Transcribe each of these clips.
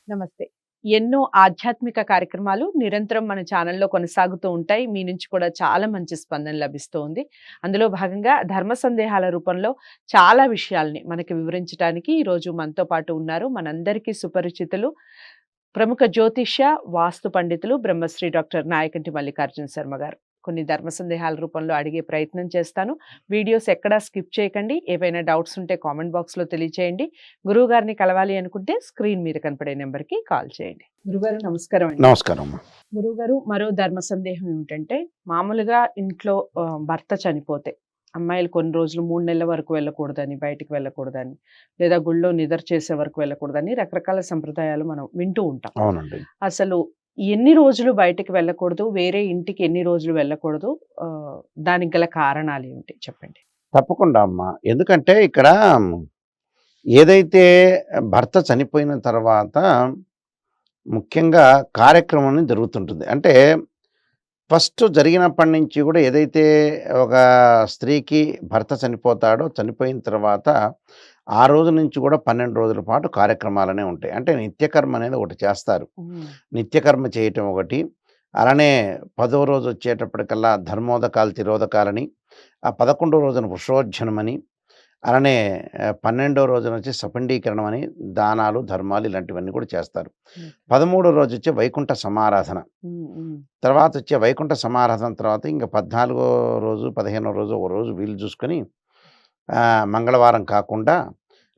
నమస్తే. ఎన్నో ఆధ్యాత్మిక కార్యక్రమాలు నిరంతరం మన ఛానల్‌లో కొనసాగుతూ ఉంటాయి. మీ నుంచి కూడా చాలా మంచి స్పందన లభిస్తూ ఉంది. అందులో భాగంగా ధర్మ సందేహాల రూపంలో చాలా విషయాల్ని మనకి వివరించటానికి ఈరోజు మనతో పాటు ఉన్నారు. మనందరికీ సుపరిచితులు, ప్రముఖ జ్యోతిష్య, వాస్తు పండితులు బ్రహ్మశ్రీ డాక్టర్ నాయకంటి మల్లికార్జున శర్మ గారు. కొన్ని ధర్మ సందేహాల రూపంలో అడిగే ప్రయత్నం చేస్తాను. వీడియోస్ ఎక్కడా స్కిప్ చేయకండి. ఏవైనా డౌట్స్ ఉంటే కామెంట్ బాక్స్‌లో తెలియచేయండి. గురువుగారిని కలవాలి అనుకుంటే స్క్రీన్ మీద కనపడే నెంబర్‌కి కాల్ చేయండి. గురుగారు నమస్కారం అండి. నమస్కారం అమ్మా. గురువుగారు, మరో ధర్మ సందేహం ఏమిటంటే, మామూలుగా ఇంట్లో భర్త చనిపోతే అమ్మాయిలు కొన్ని రోజులు 3 నెలల వరకు వెళ్ళకూడదని, బయటికి వెళ్ళకూడదని, లేదా గుళ్ళో నిద్ర చేసే వరకు వెళ్ళకూడదని రకరకాల సంప్రదాయాలు మనం వింటూ ఉంటాం. అవునండి. అసలు ఎన్ని రోజులు బయటికి వెళ్ళకూడదు? వేరే ఇంటికి ఎన్ని రోజులు వెళ్ళకూడదు? దానికి గల కారణాలేమిటి చెప్పండి? తప్పకుండా అమ్మా. ఎందుకంటే ఇక్కడ ఏదైతే భర్త చనిపోయిన తర్వాత ముఖ్యంగా కార్యక్రమం అనేది జరుగుతుంటుంది. అంటే ఫస్ట్ జరిగినప్పటి నుంచి కూడా ఏదైతే ఒక స్త్రీకి భర్త చనిపోతాడో, చనిపోయిన తర్వాత ఆ రోజు నుంచి కూడా 12 రోజుల పాటు కార్యక్రమాలనే ఉంటాయి. అంటే నిత్యకర్మ అనేది ఒకటి చేస్తారు. హ్మ్. నిత్యకర్మ చేయటం ఒకటి, అలానే 10వ రోజు వచ్చేటప్పటికల్లా ధర్మోదకాలు, తిరోదకాలని, ఆ 11వ రోజున వృషోజ్జనమని, అలానే 12వ రోజున వచ్చి సపండీకరణం అని, దానాలు, ధర్మాలు ఇలాంటివన్నీ కూడా చేస్తారు. హ్మ్. 13వ రోజు వచ్చి వైకుంఠ సమారాధన. హ్మ్. హ్మ్. తర్వాత వచ్చే వైకుంఠ సమారాధన తర్వాత ఇంక 14వ రోజు, 15వ రోజు ఒక రోజు వీలు చూసుకొని మంగళవారం కాకుండా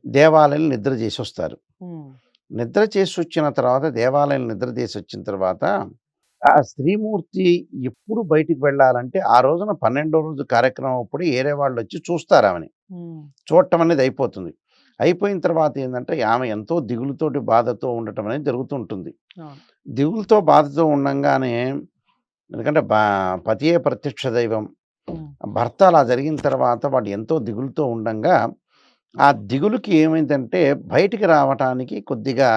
దేవాలయాలు నిద్ర చేసొస్తారు. హ్మ్. నిద్ర చేసొచ్చిన తర్వాత దేవాలయాలు నిద్ర చేసొచ్చిన తర్వాత ఆ స్త్రీమూర్తి ఎప్పుడు బయటికి వెళ్ళాలంటే ఆ రోజున 12వ రోజు కార్యక్రమం అప్పుడు ఏరే వాళ్ళొచ్చి చూస్తారు ఆమెని. హ్మ్. చూడటం అనేది అయిపోతుంది. అయిపోయిన తర్వాత ఏందంటే ఆమె ఎంతో దిగులుతోటి, బాధతో ఉండటం అనేది జరుగుతూ ఉంటుంది. అవును. దిగులుతో, బాధతో ఉండంగానే ఎందుకంటే పతియే ప్రత్యక్ష దైవం. హ్మ్. భర్త అలా జరిగిన తర్వాత వాడు ఎంతో దిగులుతో ఉండంగా, ఆ దిగులుకి ఏమైందంటే బయటికి రావటానికి కొద్దిగా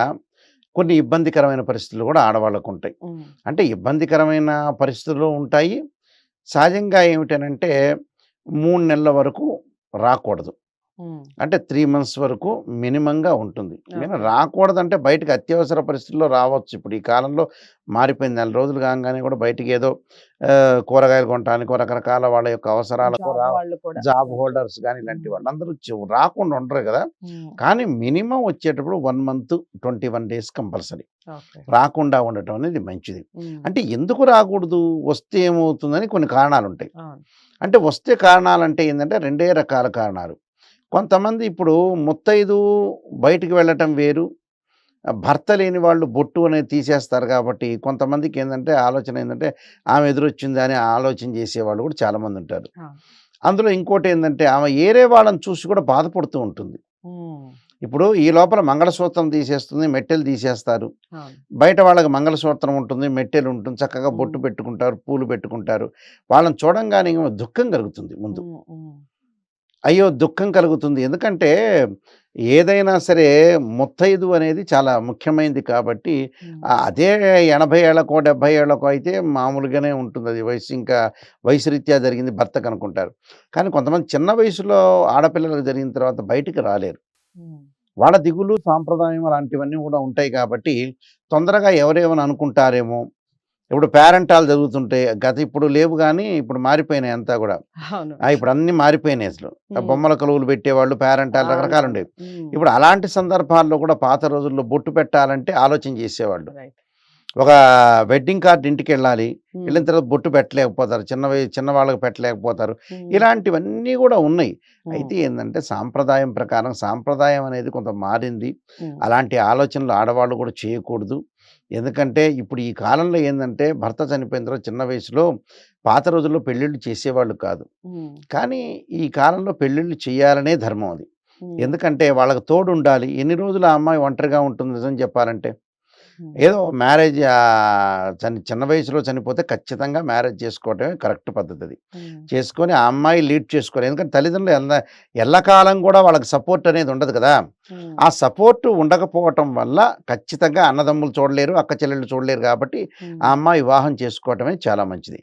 కొన్ని ఇబ్బందికరమైన పరిస్థితులు కూడా ఆడవాళ్ళకుంటాయి. హ్మ్. అంటే ఇబ్బందికరమైన పరిస్థితులు ఉంటాయి. సహజంగా ఏమిటనంటే 3 నెలల వరకు రాకూడదు. హ్మ్. అంటే 3 మంత్స్ వరకు మినిమంగా ఉంటుంది. నేను ఓకే. రాకూడదంటే బయటకి అత్యవసర పరిస్థితుల్లో రావచ్చు. ఇప్పుడు ఈ కాలంలో మారిపోయింది. నెల రోజులు కాంగానే కూడా బయటికి ఏదో కూరగాయలు కొనటానికో, రకరకాల వాళ్ళ యొక్క అవసరాలకో జాబ్ వాళ్ళు కూడా జాబ్ రావచ్చు. హోల్డర్స్ గాని ఇలాంటి హ్మ్. వాళ్ళందరూ రాకుండా ఉండరు కదా! హ్మ్. కానీ మినిమమ్ వచ్చేటప్పుడు 1 మంత్ 21 డేస్ కంపల్సరీ. ఓకే. రాకుండా ఉండటం అనేది మంచిది. హ్మ్. అంటే ఎందుకు రాకూడదు? వస్తే ఏమవుతుందని కొన్ని కారణాలుంటాయి. అవును. అంటే వస్తే కారణాలంటే ఏందంటే రెండే రకాల కారణాలు. కొంతమంది ఇప్పుడు ముత్తైదు బయటికి వెళ్ళటం వేరు. భర్త లేని వాళ్ళు బొట్టు అనేది తీసేస్తారు కాబట్టి కొంతమందికేందంటే ఆలోచన ఏందంటే ఆమె ఎదురొచ్చింది అని ఆలోచన చేసేవాళ్ళు కూడా చాలామందుంటారు. అవును. అందులో ఇంకోటేందంటే ఆమె ఏరే వాళ్ళని చూసి కూడా బాధపడుతూ ఉంటుంది. హ్మ్. ఇప్పుడు ఈ లోపల మంగళసూత్రం తీసేస్తుంది, మెట్టెలు తీసేస్తారు. అవును. బయట వాళ్ళకి మంగళసూత్రం ఉంటుంది, మెట్టెలు ఉంటుంది. చక్కగా బొట్టు హ్మ్. పెట్టుకుంటారు, పూలు పెట్టుకుంటారు. వాళ్ళని చూడంగానే ఏమో దుఃఖం కలుగుతుంది ముందు. హ్మ్. హ్మ్. అయ్యో! దుఃఖం కలుగుతుంది. ఎందుకంటే ఏదైనా సరే ముత్తైదు అనేది చాలా ముఖ్యమైనది కాబట్టి హ్మ్. అదే 80 ఏళ్ళకో, 70 ఏళ్ళకో అయితే మామూలుగానే ఉంటుందది. వయసు ఇంకా వయసు రీత్యా జరిగింది భర్తకనుకుంటారు. కానీ కొంతమంది చిన్న వయసులో ఆడపిల్లలకు జరిగిన తర్వాత బయటికి రాలేరు. హ్మ్. వాళ్ళ దిగులు, సాంప్రదాయం అలాంటివన్నీ గూడా ఉంటాయి కాబట్టి తొందరగా ఎవరేమని అనుకుంటారేమో! ఇప్పుడు పేరంటాలు జరుగుతుంటాయి. ఇప్పుడు లేవు గానీ, ఇప్పుడు మారిపోయినాయి అంతా గూడా. అవును. ఇప్పుడు అన్నీ మారిపోయినాయి అసలు. హ్మ్. బొమ్మల కొలువులు పెట్టేవాళ్ళు, పేరంటాలు అవునవును. రకరకాలుండేవి. హ్మ్. ఇప్పుడు అలాంటి సందర్భాల్లో కూడా పాత రోజుల్లో బొట్టు పెట్టాలంటే ఆలోచన చేసేవాళ్ళు. రైట్. ఒక వెడ్డింగ్ కార్డ్ ఇంటికెళ్ళాలి. హ్మ్. ఎళ్ళిన తర్వాత బొట్టు పెట్టలేకపోతారు. చిన్న వాళ్ళకి పెట్టలేకపోతారు. హ్మ్. ఇలాంటివన్నీ గూడా ఉన్నాయి. హ్మ్. అయితే ఏందంటే సాంప్రదాయం ప్రకారం సాంప్రదాయం అనేది కొంత మారింది. హ్మ్. అలాంటి ఆలోచనలు ఆడవాళ్ళు కూడా చేయకూడదు. ఎందుకంటే ఇప్పుడు ఈ కాలంలో ఏందంటే భర్త చనిపోయిన తర్వాత చిన్న వయసులో పాత రోజుల్లో పెళ్ళిళ్ళు చేసేవాళ్ళు కాదు. హ్మ్. కానీ ఈ కాలంలో పెళ్ళిళ్ళు చేయాలనే ధర్మం అది. హ్మ్. ఎందుకంటే వాళ్ళకి తోడుండాలి. ఎన్ని రోజులు ఆ అమ్మాయి ఒంటరిగా ఉంటుంది నిజం చెప్పాలంటే? హ్మ్. ఏదో మ్యారేజ్ చిన్న వయసులో చనిపోతే ఖచ్చితంగా మ్యారేజ్ చేసుకోవటమే కరెక్ట్ పద్ధతది. హ్మ్. చేసుకొని ఆ అమ్మాయి లీడ్ చేసుకోవాలి. ఎందుకంటే తల్లిదండ్రులు ఎల్లకాలం గూడా వాళ్ళకి సపోర్ట్ అనేది ఉండదు కదా! ఉమ్, ఆ సపోర్ట్ ఉండకపోవటం వల్ల ఖచ్చితంగా అన్నదమ్ములు చూడలేరు, అక్క చెల్లెళ్ళు చూడలేరు కాబట్టి ఉమ్. ఆ అమ్మాయి వివాహం చేసుకోవటమే చాలా మంచిది.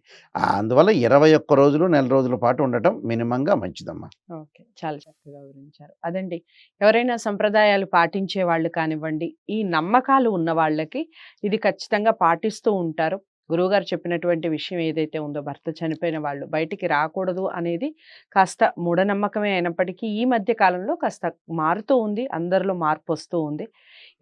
అందువల్ల 21 రోజులు, నెల రోజుల పాటు ఉండటం మినిమంగా మంచిదమ్మా. ఓకే. చాలా చక్కగా వివరించారు. అదండి. ఎవరైనా సంప్రదాయాలు పాటించే వాళ్ళు కానివ్వండి, ఈ నమ్మకాలు ఉన్న వాళ్ళకి ఇది ఖచ్చితంగా పాటిస్తూ ఉంటారు. గురువుగారు చెప్పినటువంటి విషయం ఏదైతే ఉందో భర్త చనిపోయిన వాళ్ళు బయటికి రాకూడదు అనేది కాస్త మూఢనమ్మకమే అయినప్పటికీ ఈ మధ్య కాలంలో కాస్త మారుతూ ఉంది. అందరిలో మార్పు వస్తూ ఉంది.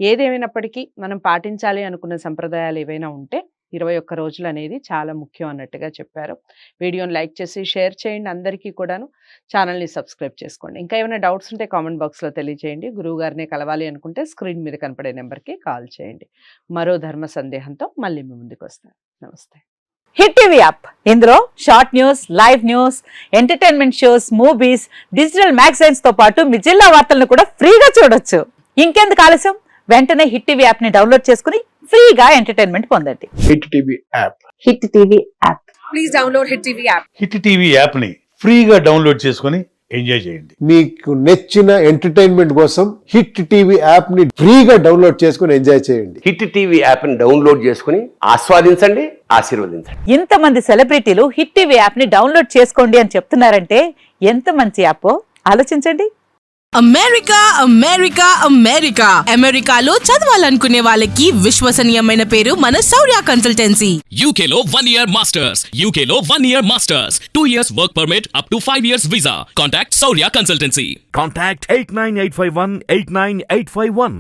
ఏదేమైనప్పటికీ మనం పాటించాలి అనుకున్న సంప్రదాయాలు ఏవైనా ఉంటే 21 రోజులు అనేది చాలా ముఖ్యం అన్నట్టుగా చెప్పారు. వీడియోని లైక్ చేసి షేర్ చేయండి అందరికీ కూడాను. ఛానల్‌ని సబ్స్క్రైబ్ చేసుకోండి. ఇంకా ఏమైనా డౌట్స్ ఉంటే కామెంట్ బాక్స్‌లో తెలియజేయండి. గురువుగారినే కలవాలి అనుకుంటే స్క్రీన్ మీద కనపడే నెంబర్‌కి కాల్ చేయండి. మరో ధర్మ సందేహంతో మళ్ళీ మీ ముందుకొస్తాను. నమస్తే. హిట్ టీవీ యాప్ ఇందులో short news, live news, entertainment shows, movies, digital magazines తో పాటు మీ జిల్లా వార్తలను కూడా ఫ్రీగా చూడొచ్చు. ఇంకెందుకు ఆలస్యం, వెంటనే హిట్ టీవీ యాప్ ని డౌన్లోడ్ చేసుకుని ఫ్రీగా ఎంటర్టైన్మెంట్ పొందండి. Hit TV app. Hit TV app. Hit TV యాప్ని ఫ్రీగా డౌన్లోడ్ చేసుకొని ఎంజాయ్ చేయండి. మీకు నచ్చిన ఎంటర్టైన్మెంట్ కోసం హిట్ టీవీ యాప్ ని ఫ్రీగా డౌన్లోడ్ చేసుకుని ఎంజాయ్ చేయండి. హిట్ టీవీ యాప్ని డౌన్లోడ్ చేసుకుని ఆస్వాదించండి, ఆశీర్వదించండి. ఇంతమంది సెలబ్రిటీలు హిట్ టీవీ యాప్ ని డౌన్లోడ్ చేసుకోండి అని చెప్తున్నారంటే ఎంత మంచి యాప్ ఆలోచించండి. అమెరికా అమెరికా అమెరికా అమెరికాలో చదవాలనుకునే వాళ్ళకి విశ్వసనీయమైన పేరు మన శౌర్య కన్సల్టెన్సీ. UK లో 1 year masters. UK లో 1 year masters. 2 years work permit up to 5 years visa. Contact Saurya Consultancy. Contact 89851 89851.